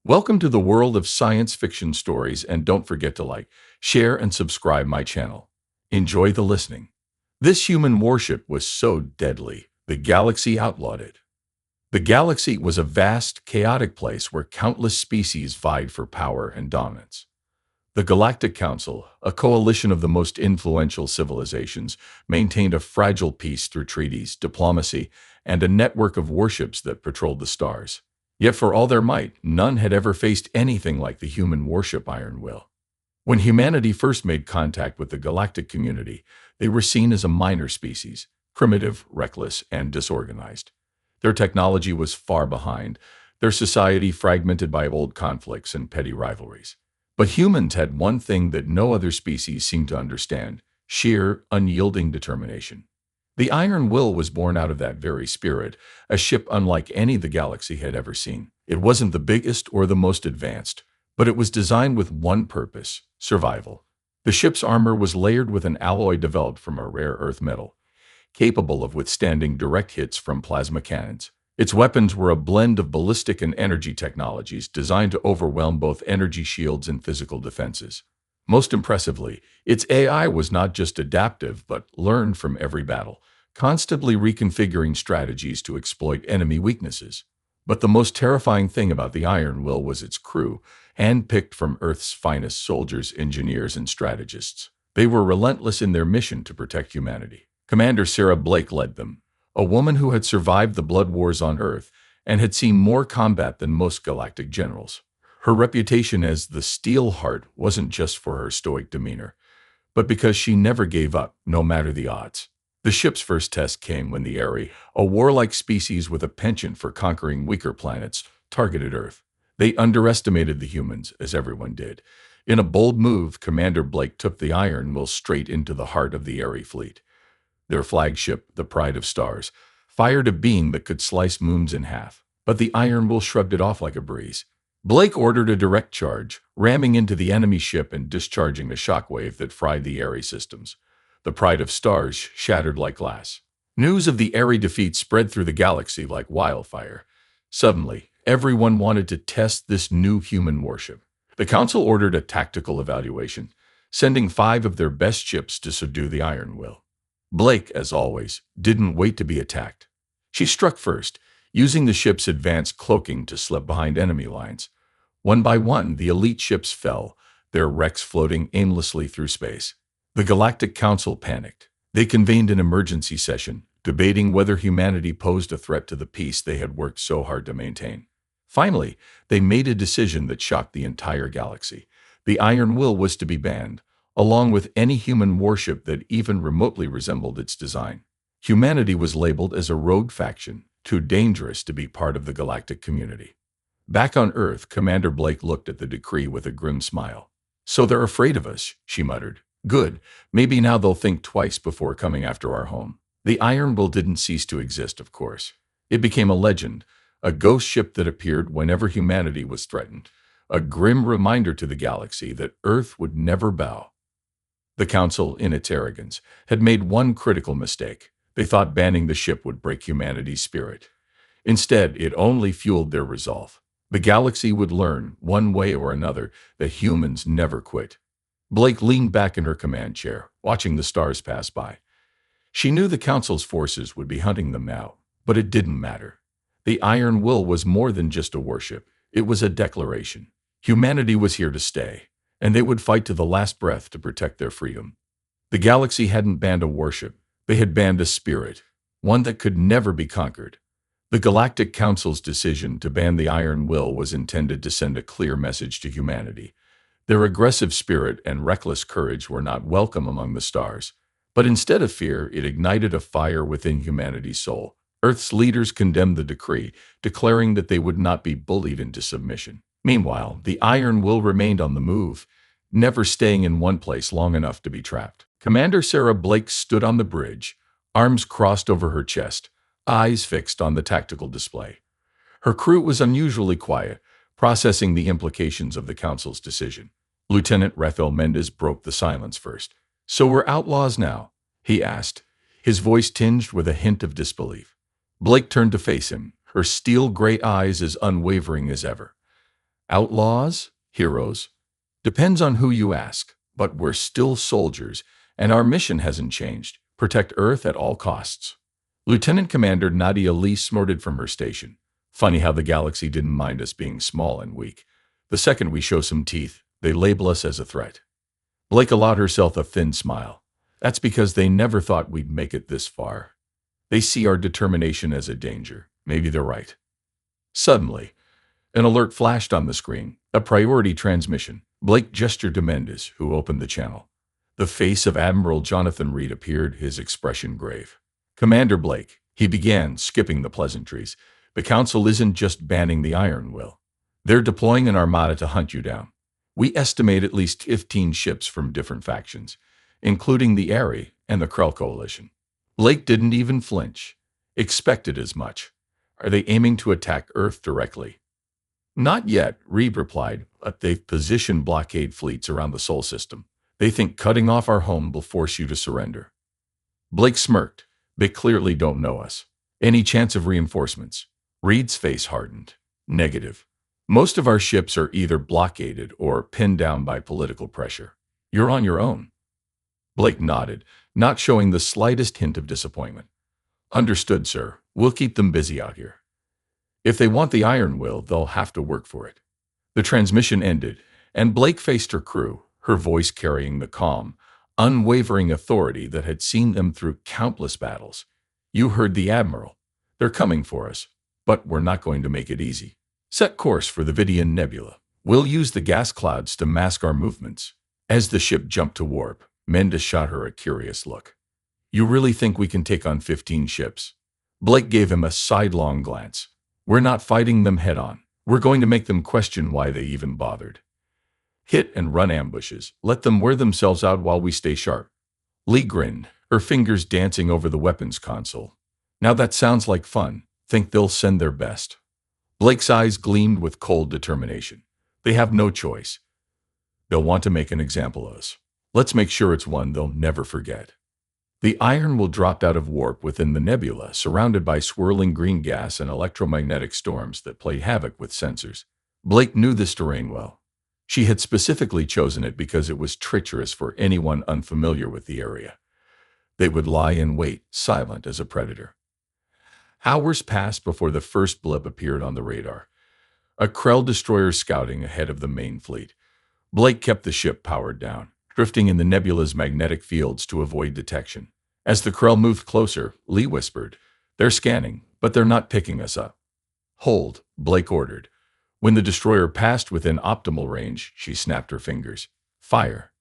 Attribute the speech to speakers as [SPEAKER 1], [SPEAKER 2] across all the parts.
[SPEAKER 1] Welcome to the world of science fiction stories, and don't forget to like, share, and subscribe my channel. Enjoy the listening. This human warship was so deadly, the galaxy outlawed it. The galaxy was a vast, chaotic place where countless species vied for power and dominance. The Galactic Council, a coalition of the most influential civilizations, maintained a fragile peace through treaties, diplomacy, and a network of warships that patrolled the stars. Yet for all their might, none had ever faced anything like the human warship Iron Will. When humanity first made contact with the galactic community, they were seen as a minor species, primitive, reckless, and disorganized. Their technology was far behind, their society fragmented by old conflicts and petty rivalries. But humans had one thing that no other species seemed to understand: sheer, unyielding determination. The Iron Will was born out of that very spirit, a ship unlike any the galaxy had ever seen. It wasn't the biggest or the most advanced, but it was designed with one purpose: survival. The ship's armor was layered with an alloy developed from a rare earth metal, capable of withstanding direct hits from plasma cannons. Its weapons were a blend of ballistic and energy technologies designed to overwhelm both energy shields and physical defenses. Most impressively, its AI was not just adaptive but learned from every battle, constantly reconfiguring strategies to exploit enemy weaknesses. But the most terrifying thing about the Iron Will was its crew, handpicked from Earth's finest soldiers, engineers, and strategists. They were relentless in their mission to protect humanity. Commander Sarah Blake led them, a woman who had survived the blood wars on Earth and had seen more combat than most galactic generals. Her reputation as the Steel Heart wasn't just for her stoic demeanor, but because she never gave up, no matter the odds. The ship's first test came when the Aerie, a warlike species with a penchant for conquering weaker planets, targeted Earth. They underestimated the humans, as everyone did. In a bold move, Commander Blake took the Iron Will straight into the heart of the Aerie fleet. Their flagship, the Pride of Stars, fired a beam that could slice moons in half, but the Iron Will shrugged it off like a breeze. Blake ordered a direct charge, ramming into the enemy ship and discharging a shockwave that fried the Aerie systems. The Pride of Stars shattered like glass. News of the Aerie defeat spread through the galaxy like wildfire. Suddenly, everyone wanted to test this new human warship. The Council ordered a tactical evaluation, sending 5 of their best ships to subdue the Iron Will. Blake, as always, didn't wait to be attacked. She struck first, using the ship's advanced cloaking to slip behind enemy lines. One by one, the elite ships fell, their wrecks floating aimlessly through space. The Galactic Council panicked. They convened an emergency session, debating whether humanity posed a threat to the peace they had worked so hard to maintain. Finally, they made a decision that shocked the entire galaxy. The Iron Will was to be banned, along with any human warship that even remotely resembled its design. Humanity was labeled as a rogue faction, too dangerous to be part of the galactic community. Back on Earth, Commander Blake looked at the decree with a grim smile. "So they're afraid of us," she muttered. "Good. Maybe now they'll think twice before coming after our home." The Iron Will didn't cease to exist, of course. It became a legend, a ghost ship that appeared whenever humanity was threatened, a grim reminder to the galaxy that Earth would never bow. The Council, in its arrogance, had made one critical mistake. They thought banning the ship would break humanity's spirit. Instead, it only fueled their resolve. The galaxy would learn, one way or another, that humans never quit. Blake leaned back in her command chair, watching the stars pass by. She knew the Council's forces would be hunting them now, but it didn't matter. The Iron Will was more than just a warship. It was a declaration. Humanity was here to stay, and they would fight to the last breath to protect their freedom. The galaxy hadn't banned a warship. They had banned a spirit, one that could never be conquered. The Galactic Council's decision to ban the Iron Will was intended to send a clear message to humanity. Their aggressive spirit and reckless courage were not welcome among the stars, but instead of fear, it ignited a fire within humanity's soul. Earth's leaders condemned the decree, declaring that they would not be bullied into submission. Meanwhile, the Iron Will remained on the move, never staying in one place long enough to be trapped. Commander Sarah Blake stood on the bridge, arms crossed over her chest, eyes fixed on the tactical display. Her crew was unusually quiet, processing the implications of the Council's decision. Lieutenant Rafael Mendez broke the silence first. "So we're outlaws now?" he asked, his voice tinged with a hint of disbelief. Blake turned to face him, her steel gray eyes as unwavering as ever. Outlaws? Heroes? Depends on who you ask, but we're still soldiers, and our mission hasn't changed. Protect Earth at all costs. Lieutenant Commander Nadia Lee snorted from her station. Funny how the galaxy didn't mind us being small and weak. The second we show some teeth, they label us as a threat. Blake allowed herself a thin smile. That's because they never thought we'd make it this far. They see our determination as a danger. Maybe they're right. Suddenly, an alert flashed on the screen, a priority transmission. Blake gestured to Mendes, who opened the channel. The face of Admiral Jonathan Reed appeared, his expression grave. Commander Blake, he began, skipping the pleasantries. The Council isn't just banning the Iron Will. They're deploying an armada to hunt you down. We estimate at least 15 ships from different factions, including the Aerie and the Krell Coalition. Blake didn't even flinch. Expected as much. Are they aiming to attack Earth directly? Not yet, Reed replied, but they've positioned blockade fleets around the Sol system. They think cutting off our home will force you to surrender. Blake smirked. They clearly don't know us. Any chance of reinforcements? Reed's face hardened. Negative. Most of our ships are either blockaded or pinned down by political pressure. You're on your own. Blake nodded, not showing the slightest hint of disappointment. Understood, sir. We'll keep them busy out here. If they want the Iron Will, they'll have to work for it. The transmission ended, and Blake faced her crew, her voice carrying the calm, unwavering authority that had seen them through countless battles. You heard the Admiral. They're coming for us, but we're not going to make it easy. Set course for the Vidian Nebula. We'll use the gas clouds to mask our movements. As the ship jumped to warp, Mendes shot her a curious look. You really think we can take on 15 ships? Blake gave him a sidelong glance. We're not fighting them head-on. We're going to make them question why they even bothered. Hit and run ambushes. Let them wear themselves out while we stay sharp. Lee grinned, her fingers dancing over the weapons console. Now that sounds like fun. Think they'll send their best. Blake's eyes gleamed with cold determination. They have no choice. They'll want to make an example of us. Let's make sure it's one they'll never forget. The Iron Will dropped out of warp within the nebula, surrounded by swirling green gas and electromagnetic storms that played havoc with sensors. Blake knew this terrain well. She had specifically chosen it because it was treacherous for anyone unfamiliar with the area. They would lie in wait, silent as a predator. Hours passed before the first blip appeared on the radar. A Krell destroyer scouting ahead of the main fleet. Blake kept the ship powered down, drifting in the nebula's magnetic fields to avoid detection. As the Krell moved closer, Lee whispered, "They're scanning, but they're not picking us up." "Hold," Blake ordered. When the destroyer passed within optimal range, she snapped her fingers. "Fire."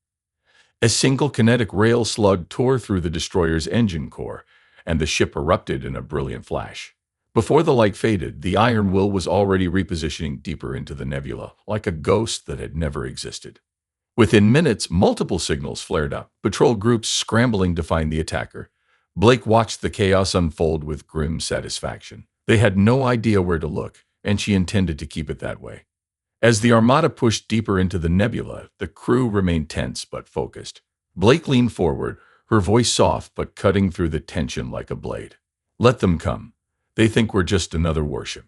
[SPEAKER 1] A single kinetic rail slug tore through the destroyer's engine core, and the ship erupted in a brilliant flash. Before the light faded, the Iron Will was already repositioning deeper into the nebula, like a ghost that had never existed. Within minutes, multiple signals flared up, patrol groups scrambling to find the attacker. Blake watched the chaos unfold with grim satisfaction. They had no idea where to look, and she intended to keep it that way. As the armada pushed deeper into the nebula, the crew remained tense but focused. Blake leaned forward, her voice soft but cutting through the tension like a blade. "Let them come. They think we're just another warship.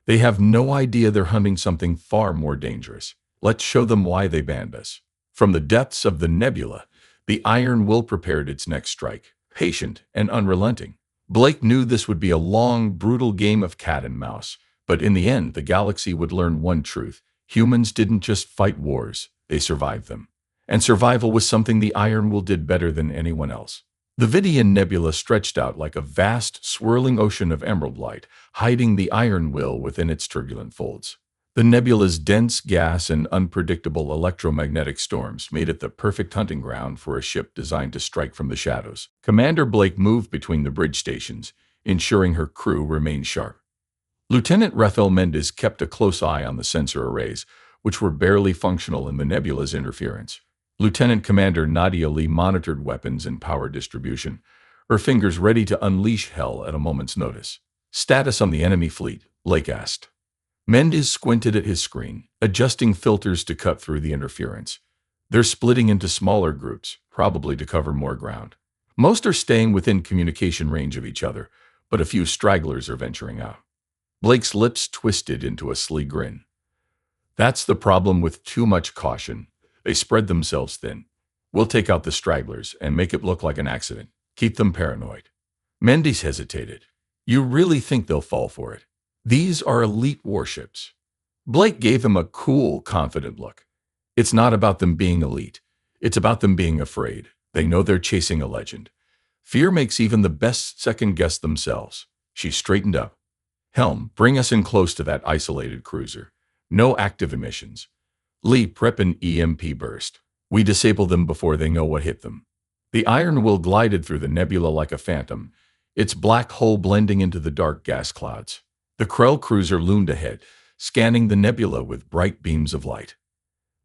[SPEAKER 1] They have no idea they're hunting something far more dangerous. Let's show them why they banned us." From the depths of the nebula, the Iron Will prepared its next strike, patient and unrelenting. Blake knew this would be a long, brutal game of cat and mouse, but in the end, the galaxy would learn one truth. Humans didn't just fight wars, they survived them. And survival was something the Iron Will did better than anyone else. The Vidian Nebula stretched out like a vast, swirling ocean of emerald light, hiding the Iron Will within its turbulent folds. The nebula's dense gas and unpredictable electromagnetic storms made it the perfect hunting ground for a ship designed to strike from the shadows. Commander Blake moved between the bridge stations, ensuring her crew remained sharp. Lieutenant Rethel Mendes kept a close eye on the sensor arrays, which were barely functional in the nebula's interference. Lieutenant Commander Nadia Lee monitored weapons and power distribution, her fingers ready to unleash hell at a moment's notice. "Status on the enemy fleet," Blake asked. Mendes squinted at his screen, adjusting filters to cut through the interference. "They're splitting into smaller groups, probably to cover more ground. Most are staying within communication range of each other, but a few stragglers are venturing out." Blake's lips twisted into a sly grin. That's the problem with too much caution. They spread themselves thin. We'll take out the stragglers and make it look like an accident. Keep them paranoid. Mendes hesitated. You really think they'll fall for it? These are elite warships. Blake gave him a cool, confident look. It's not about them being elite. It's about them being afraid. They know they're chasing a legend. Fear makes even the best second guess themselves. She straightened up. Helm, bring us in close to that isolated cruiser. No active emissions. Lee, prep an EMP burst. We disable them before they know what hit them. The Iron Will glided through the nebula like a phantom, its black hull blending into the dark gas clouds. The Krell cruiser loomed ahead, scanning the nebula with bright beams of light.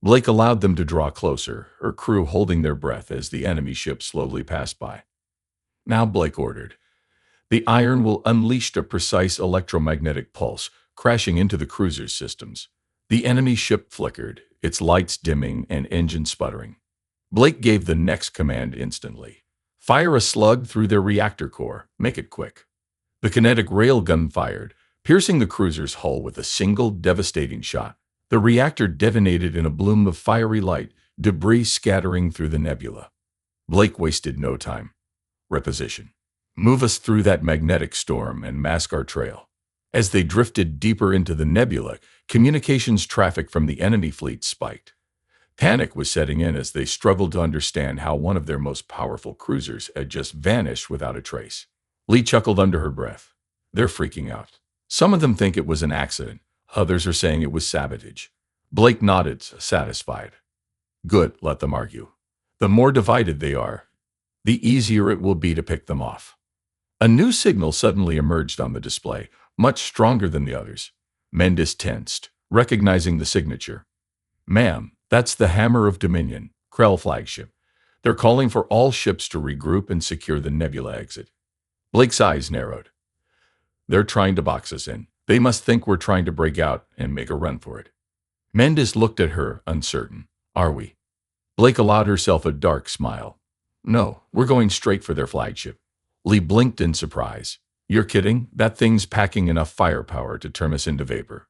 [SPEAKER 1] Blake allowed them to draw closer, her crew holding their breath as the enemy ship slowly passed by. Now, Blake ordered. The Iron Will unleashed a precise electromagnetic pulse, crashing into the cruiser's systems. The enemy ship flickered, its lights dimming and engine sputtering. Blake gave the next command instantly. Fire a slug through their reactor core. Make it quick. The kinetic railgun fired, piercing the cruiser's hull with a single devastating shot. The reactor detonated in a bloom of fiery light, debris scattering through the nebula. Blake wasted no time. Reposition. Move us through that magnetic storm and mask our trail. As they drifted deeper into the nebula, communications traffic from the enemy fleet spiked. Panic was setting in as they struggled to understand how one of their most powerful cruisers had just vanished without a trace. Lee chuckled under her breath. They're freaking out. Some of them think it was an accident. Others are saying it was sabotage. Blake nodded, satisfied. Good, let them argue. The more divided they are, the easier it will be to pick them off. A new signal suddenly emerged on the display, much stronger than the others. Mendes tensed, recognizing the signature. Ma'am, that's the Hammer of Dominion, Krell flagship. They're calling for all ships to regroup and secure the nebula exit. Blake's eyes narrowed. They're trying to box us in. They must think we're trying to break out and make a run for it. Mendes looked at her, uncertain. Are we? Blake allowed herself a dark smile. No, we're going straight for their flagship. Lee blinked in surprise. You're kidding? That thing's packing enough firepower to turn us into vapor.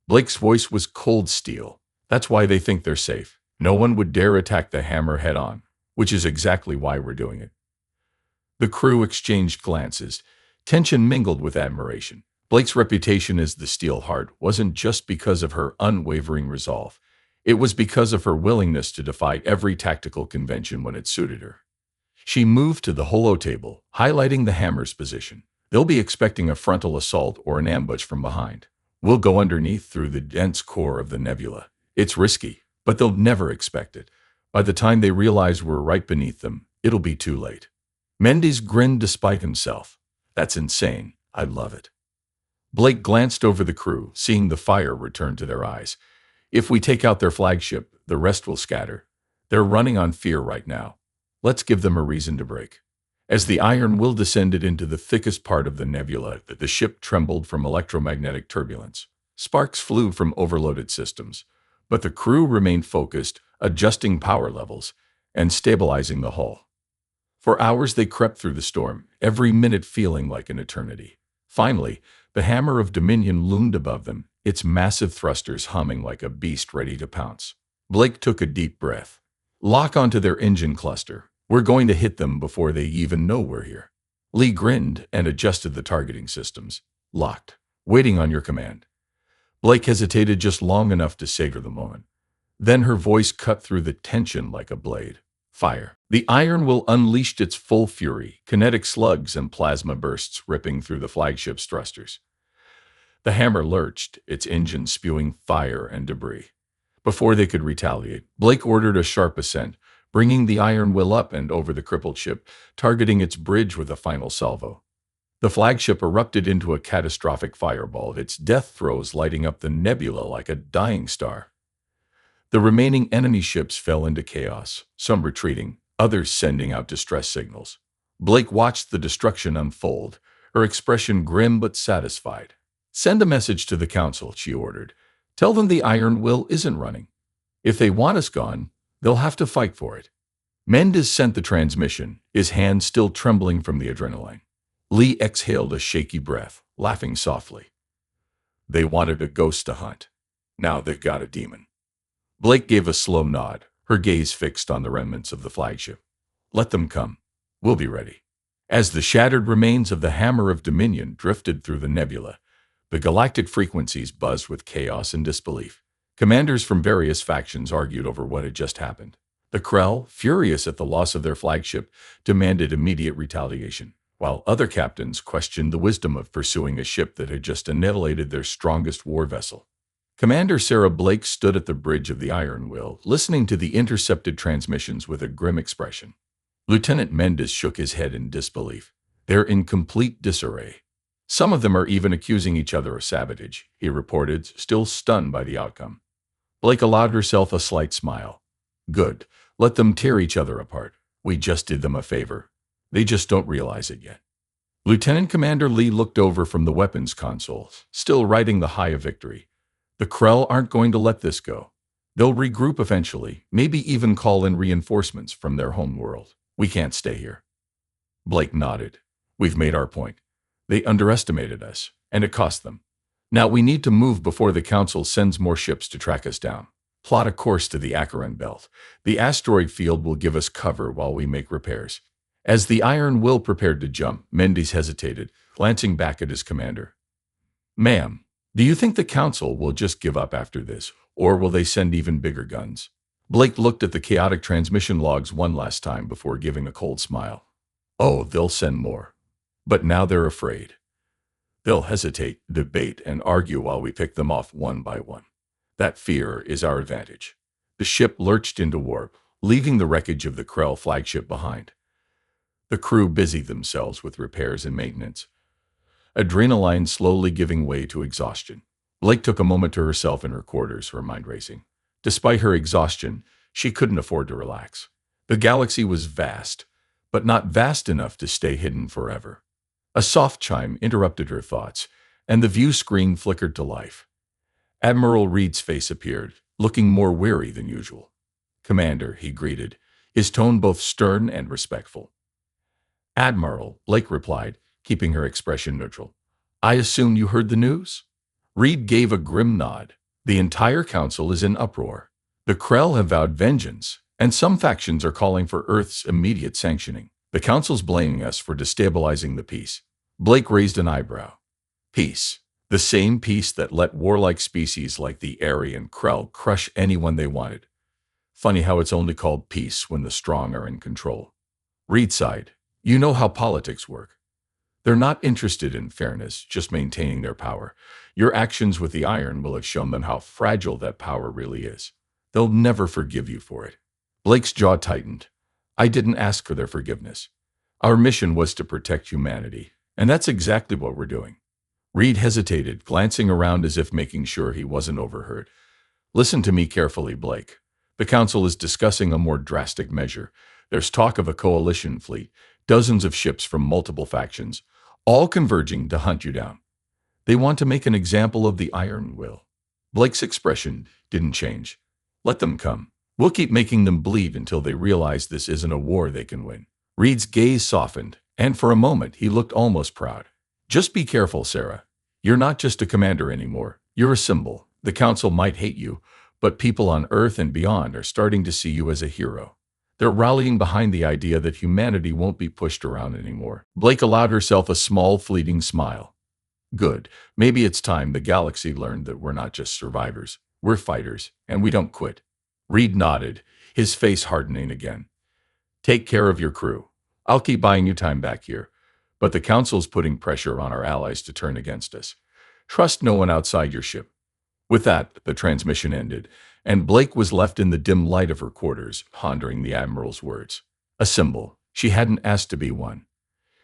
[SPEAKER 1] Blake's voice was cold steel. That's why they think they're safe. No one would dare attack the Hammer head-on, which is exactly why we're doing it. The crew exchanged glances. Tension mingled with admiration. Blake's reputation as the Steel Heart wasn't just because of her unwavering resolve. It was because of her willingness to defy every tactical convention when it suited her. She moved to the holotable, highlighting the Hammer's position. They'll be expecting a frontal assault or an ambush from behind. We'll go underneath through the dense core of the nebula. It's risky, but they'll never expect it. By the time they realize we're right beneath them, it'll be too late. Mendes grinned despite himself. That's insane. I love it. Blake glanced over the crew, seeing the fire return to their eyes. If we take out their flagship, the rest will scatter. They're running on fear right now. Let's give them a reason to break. As the Iron Will descended into the thickest part of the nebula, the ship trembled from electromagnetic turbulence. Sparks flew from overloaded systems, but the crew remained focused, adjusting power levels and stabilizing the hull. For hours they crept through the storm, every minute feeling like an eternity. Finally, the Hammer of Dominion loomed above them, its massive thrusters humming like a beast ready to pounce. Blake took a deep breath. Lock onto their engine cluster. We're going to hit them before they even know we're here. Lee grinned and adjusted the targeting systems. Locked. Waiting on your command. Blake hesitated just long enough to savor the moment. Then her voice cut through the tension like a blade. Fire. The Iron Will unleashed its full fury, kinetic slugs and plasma bursts ripping through the flagship's thrusters. The Hammer lurched, its engine spewing fire and debris. Before they could retaliate, Blake ordered a sharp ascent, bringing the Iron Will up and over the crippled ship, targeting its bridge with a final salvo. The flagship erupted into a catastrophic fireball, its death throes lighting up the nebula like a dying star. The remaining enemy ships fell into chaos, some retreating, others sending out distress signals. Blake watched the destruction unfold, her expression grim but satisfied. Send a message to the Council, she ordered. Tell them the Iron Will isn't running. If they want us gone, they'll have to fight for it. Mendes sent the transmission, his hand still trembling from the adrenaline. Lee exhaled a shaky breath, laughing softly. They wanted a ghost to hunt. Now they've got a demon. Blake gave a slow nod, her gaze fixed on the remnants of the flagship. Let them come. We'll be ready. As the shattered remains of the Hammer of Dominion drifted through the nebula, the galactic frequencies buzzed with chaos and disbelief. Commanders from various factions argued over what had just happened. The Krell, furious at the loss of their flagship, demanded immediate retaliation, while other captains questioned the wisdom of pursuing a ship that had just annihilated their strongest war vessel. Commander Sarah Blake stood at the bridge of the Iron Will, listening to the intercepted transmissions with a grim expression. Lieutenant Mendes shook his head in disbelief. They're in complete disarray. Some of them are even accusing each other of sabotage, he reported, still stunned by the outcome. Blake allowed herself a slight smile. Good. Let them tear each other apart. We just did them a favor. They just don't realize it yet. Lieutenant Commander Lee looked over from the weapons console, still riding the high of victory. The Krell aren't going to let this go. They'll regroup eventually, maybe even call in reinforcements from their home world. We can't stay here. Blake nodded. We've made our point. They underestimated us, and it cost them. Now we need to move before the Council sends more ships to track us down. Plot a course to the Acheron Belt. The asteroid field will give us cover while we make repairs. As the Iron Will prepared to jump, Mendes hesitated, glancing back at his commander. Ma'am, do you think the Council will just give up after this, or will they send even bigger guns? Blake looked at the chaotic transmission logs one last time before giving a cold smile. Oh, they'll send more. But now they're afraid. They'll hesitate, debate, and argue while we pick them off one by one. That fear is our advantage. The ship lurched into warp, leaving the wreckage of the Krell flagship behind. The crew busied themselves with repairs and maintenance, adrenaline slowly giving way to exhaustion. Blake took a moment to herself in her quarters, her mind racing. Despite her exhaustion, she couldn't afford to relax. The galaxy was vast, but not vast enough to stay hidden forever. A soft chime interrupted her thoughts, and the view screen flickered to life. Admiral Reed's face appeared, looking more weary than usual. Commander, he greeted, his tone both stern and respectful. Admiral, Blake replied, keeping her expression neutral. I assume you heard the news? Reed gave a grim nod. The entire council is in uproar. The Krell have vowed vengeance, and some factions are calling for Earth's immediate sanctioning. The council's blaming us for destabilizing the peace. Blake raised an eyebrow. Peace. The same peace that let warlike species like the Aryan Krell crush anyone they wanted. Funny how it's only called peace when the strong are in control. Reed sighed. You know how politics work. They're not interested in fairness, just maintaining their power. Your actions with the iron will have shown them how fragile that power really is. They'll never forgive you for it. Blake's jaw tightened. I didn't ask for their forgiveness. Our mission was to protect humanity, and that's exactly what we're doing. Reed hesitated, glancing around as if making sure he wasn't overheard. Listen to me carefully, Blake. The Council is discussing a more drastic measure. There's talk of a coalition fleet, dozens of ships from multiple factions, all converging to hunt you down. They want to make an example of the Iron Will. Blake's expression didn't change. Let them come. We'll keep making them bleed until they realize this isn't a war they can win. Reed's gaze softened, and for a moment he looked almost proud. Just be careful, Sarah. You're not just a commander anymore. You're a symbol. The Council might hate you, but people on Earth and beyond are starting to see you as a hero. They're rallying behind the idea that humanity won't be pushed around anymore. Blake allowed herself a small, fleeting smile. Good. Maybe it's time the galaxy learned that we're not just survivors. We're fighters, and we don't quit. Reed nodded, his face hardening again. Take care of your crew. I'll keep buying you time back here. But the Council's putting pressure on our allies to turn against us. Trust no one outside your ship. With that, the transmission ended, and Blake was left in the dim light of her quarters, pondering the Admiral's words. A symbol. She hadn't asked to be one.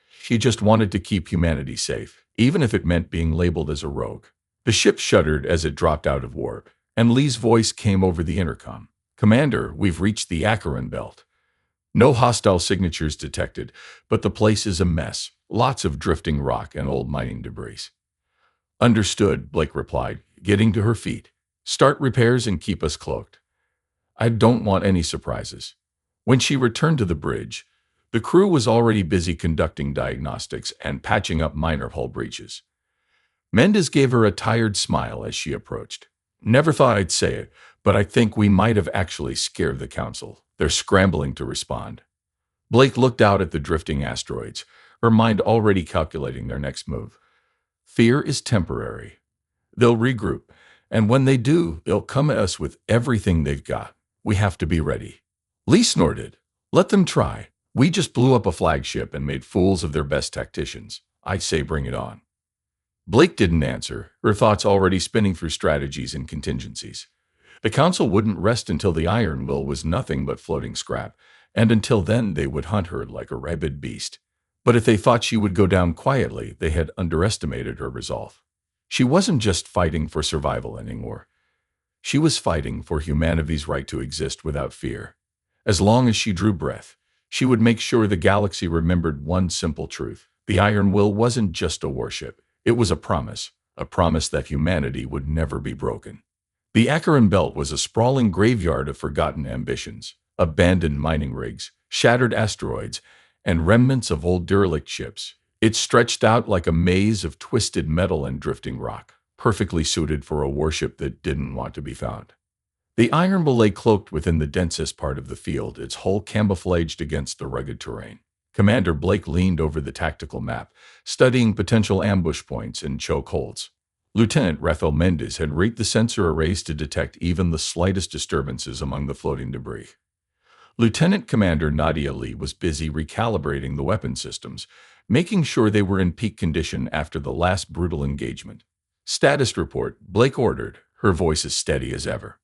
[SPEAKER 1] She just wanted to keep humanity safe, even if it meant being labeled as a rogue. The ship shuddered as it dropped out of warp, and Lee's voice came over the intercom. Commander, we've reached the Acheron Belt. No hostile signatures detected, but the place is a mess. Lots of drifting rock and old mining debris. Understood, Blake replied, getting to her feet. Start repairs and keep us cloaked. I don't want any surprises. When she returned to the bridge, the crew was already busy conducting diagnostics and patching up minor hull breaches. Mendes gave her a tired smile as she approached. Never thought I'd say it, but I think we might have actually scared the council. They're scrambling to respond. Blake looked out at the drifting asteroids, her mind already calculating their next move. Fear is temporary. They'll regroup, and when they do, they'll come at us with everything they've got. We have to be ready. Lee snorted. Let them try. We just blew up a flagship and made fools of their best tacticians. I say bring it on. Blake didn't answer, her thoughts already spinning through strategies and contingencies. The council wouldn't rest until the Iron Will was nothing but floating scrap, and until then they would hunt her like a rabid beast. But if they thought she would go down quietly, they had underestimated her resolve. She wasn't just fighting for survival anymore. She was fighting for humanity's right to exist without fear. As long as she drew breath, she would make sure the galaxy remembered one simple truth. The Iron Will wasn't just a warship. It was a promise that humanity would never be broken. The Acheron Belt was a sprawling graveyard of forgotten ambitions, abandoned mining rigs, shattered asteroids, and remnants of old derelict ships. It stretched out like a maze of twisted metal and drifting rock, perfectly suited for a warship that didn't want to be found. The Iron Will lay cloaked within the densest part of the field, its hull camouflaged against the rugged terrain. Commander Blake leaned over the tactical map, studying potential ambush points and choke holds. Lieutenant Rafael Mendez had rigged the sensor arrays to detect even the slightest disturbances among the floating debris. Lieutenant Commander Nadia Lee was busy recalibrating the weapon systems, making sure they were in peak condition after the last brutal engagement. Status report, Blake ordered, her voice as steady as ever.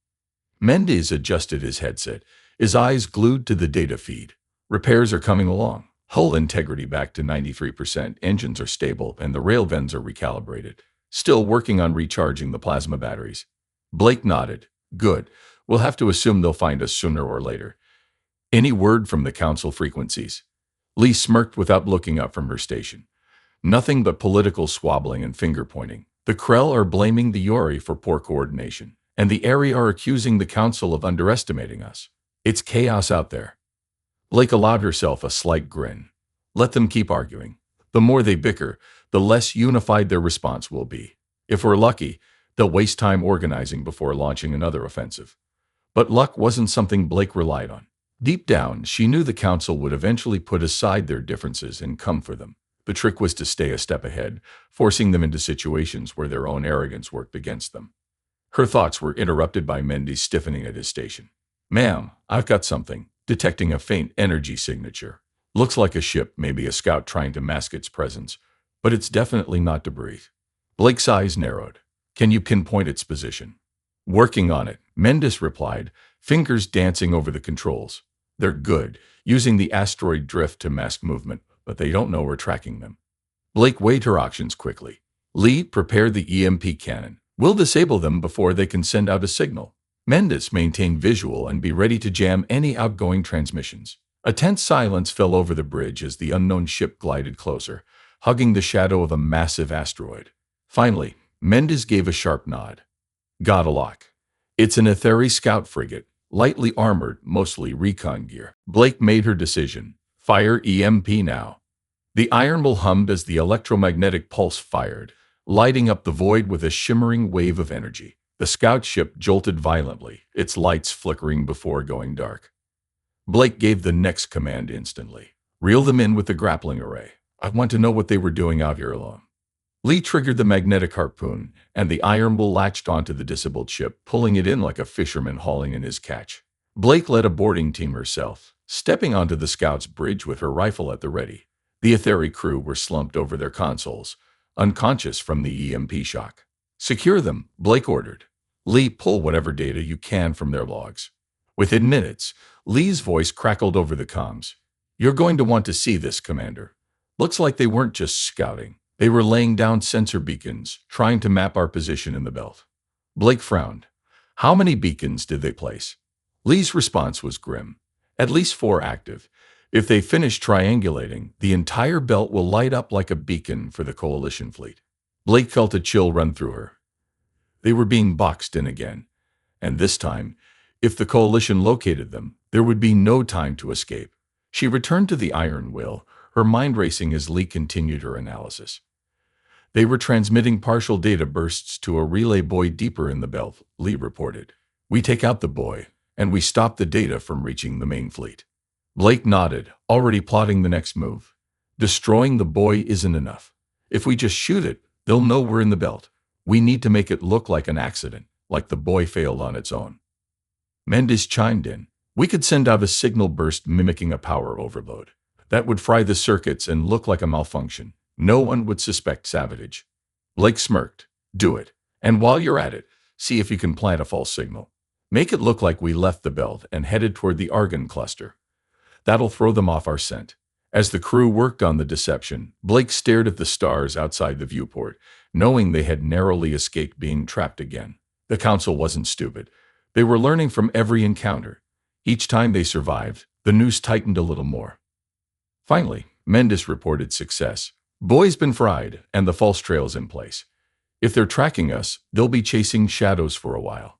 [SPEAKER 1] Mendez adjusted his headset, his eyes glued to the data feed. Repairs are coming along. Hull integrity back to 93%, engines are stable, and the rail vents are recalibrated. Still working on recharging the plasma batteries. Blake nodded. Good. We'll have to assume they'll find us sooner or later. Any word from the council frequencies? Lee smirked without looking up from her station. Nothing but political squabbling and finger-pointing. The Krell are blaming the Yori for poor coordination, and the Eri are accusing the council of underestimating us. It's chaos out there. Blake allowed herself a slight grin. Let them keep arguing. The more they bicker, the less unified their response will be. If we're lucky, they'll waste time organizing before launching another offensive. But luck wasn't something Blake relied on. Deep down, she knew the council would eventually put aside their differences and come for them. The trick was to stay a step ahead, forcing them into situations where their own arrogance worked against them. Her thoughts were interrupted by Mendes stiffening at his station. Ma'am, I've got something. Detecting a faint energy signature. Looks like a ship, maybe a scout trying to mask its presence, but it's definitely not debris. Blake's eyes narrowed. Can you pinpoint its position? Working on it, Mendes replied, fingers dancing over the controls. They're good, using the asteroid drift to mask movement, but they don't know we're tracking them. Blake weighed her options quickly. Lee, prepare the EMP cannon. We'll disable them before they can send out a signal. Mendes, maintain visual and be ready to jam any outgoing transmissions. A tense silence fell over the bridge as the unknown ship glided closer, hugging the shadow of a massive asteroid. Finally, Mendes gave a sharp nod. Got a lock. It's an Etheri scout frigate, lightly armored, mostly recon gear. Blake made her decision. Fire EMP now. The Iron Will hummed as the electromagnetic pulse fired, lighting up the void with a shimmering wave of energy. The scout ship jolted violently, its lights flickering before going dark. Blake gave the next command instantly. Reel them in with the grappling array. I want to know what they were doing out here alone. Lee triggered the magnetic harpoon, and the Iron Will latched onto the disabled ship, pulling it in like a fisherman hauling in his catch. Blake led a boarding team herself, stepping onto the scout's bridge with her rifle at the ready. The Etheri crew were slumped over their consoles, unconscious from the EMP shock. Secure them, Blake ordered. Lee, pull whatever data you can from their logs. Within minutes, Lee's voice crackled over the comms. You're going to want to see this, Commander. Looks like they weren't just scouting. They were laying down sensor beacons, trying to map our position in the belt. Blake frowned. How many beacons did they place? Lee's response was grim. At least 4 active. If they finish triangulating, the entire belt will light up like a beacon for the Coalition fleet. Blake felt a chill run through her. They were being boxed in again. And this time, if the Coalition located them, there would be no time to escape. She returned to the Iron Will, her mind racing as Lee continued her analysis. They were transmitting partial data bursts to a relay buoy deeper in the belt, Lee reported. We take out the buoy, and we stop the data from reaching the main fleet. Blake nodded, already plotting the next move. Destroying the buoy isn't enough. If we just shoot it, they'll know we're in the belt. We need to make it look like an accident, like the buoy failed on its own. Mendes chimed in. We could send out a signal burst mimicking a power overload. That would fry the circuits and look like a malfunction. No one would suspect sabotage. Blake smirked. Do it. And while you're at it, see if you can plant a false signal. Make it look like we left the belt and headed toward the Argon cluster. That'll throw them off our scent. As the crew worked on the deception, Blake stared at the stars outside the viewport, knowing they had narrowly escaped being trapped again. The council wasn't stupid. They were learning from every encounter. Each time they survived, the noose tightened a little more. Finally, Mendes reported success. Buoy's been fried, and the false trail's in place. If they're tracking us, they'll be chasing shadows for a while.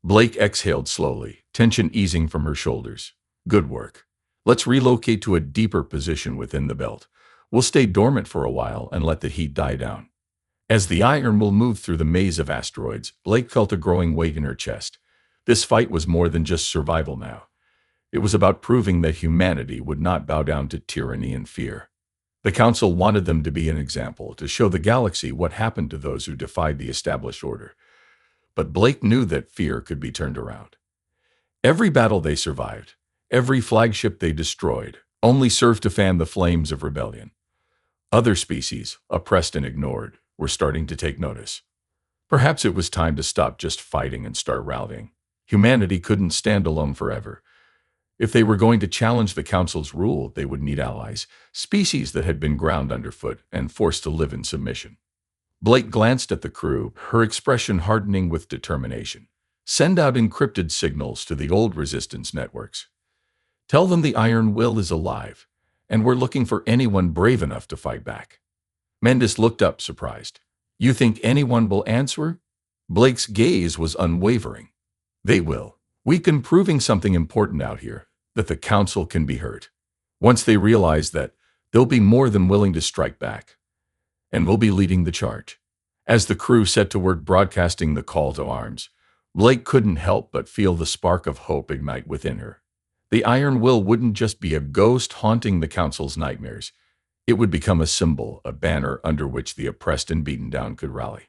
[SPEAKER 1] Blake exhaled slowly, tension easing from her shoulders. Good work. Let's relocate to a deeper position within the belt. We'll stay dormant for a while and let the heat die down. As the iron will move through the maze of asteroids, Blake felt a growing weight in her chest. This fight was more than just survival now. It was about proving that humanity would not bow down to tyranny and fear. The Council wanted them to be an example, to show the galaxy what happened to those who defied the established order. But Blake knew that fear could be turned around. Every battle they survived, every flagship they destroyed, only served to fan the flames of rebellion. Other species, oppressed and ignored, were starting to take notice. Perhaps it was time to stop just fighting and start rallying. Humanity couldn't stand alone forever. If they were going to challenge the Council's rule, they would need allies, species that had been ground underfoot and forced to live in submission. Blake glanced at the crew, her expression hardening with determination. Send out encrypted signals to the old resistance networks. Tell them the Iron Will is alive, and we're looking for anyone brave enough to fight back. Mendes looked up, surprised. You think anyone will answer? Blake's gaze was unwavering. They will. We've been proving something important out here, that the Council can be hurt. Once they realize that, they'll be more than willing to strike back. And we'll be leading the charge. As the crew set to work broadcasting the call to arms, Blake couldn't help but feel the spark of hope ignite within her. The Iron Will wouldn't just be a ghost haunting the Council's nightmares. It would become a symbol, a banner under which the oppressed and beaten down could rally.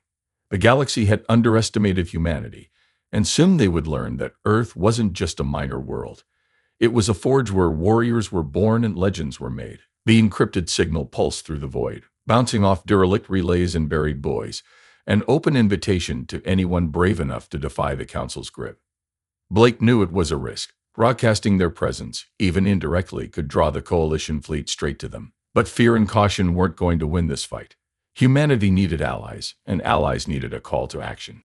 [SPEAKER 1] The galaxy had underestimated humanity, and soon they would learn that Earth wasn't just a minor world. It was a forge where warriors were born and legends were made. The encrypted signal pulsed through the void, bouncing off derelict relays and buried buoys, an open invitation to anyone brave enough to defy the Council's grip. Blake knew it was a risk. Broadcasting their presence, even indirectly, could draw the coalition fleet straight to them. But fear and caution weren't going to win this fight. Humanity needed allies, and allies needed a call to action.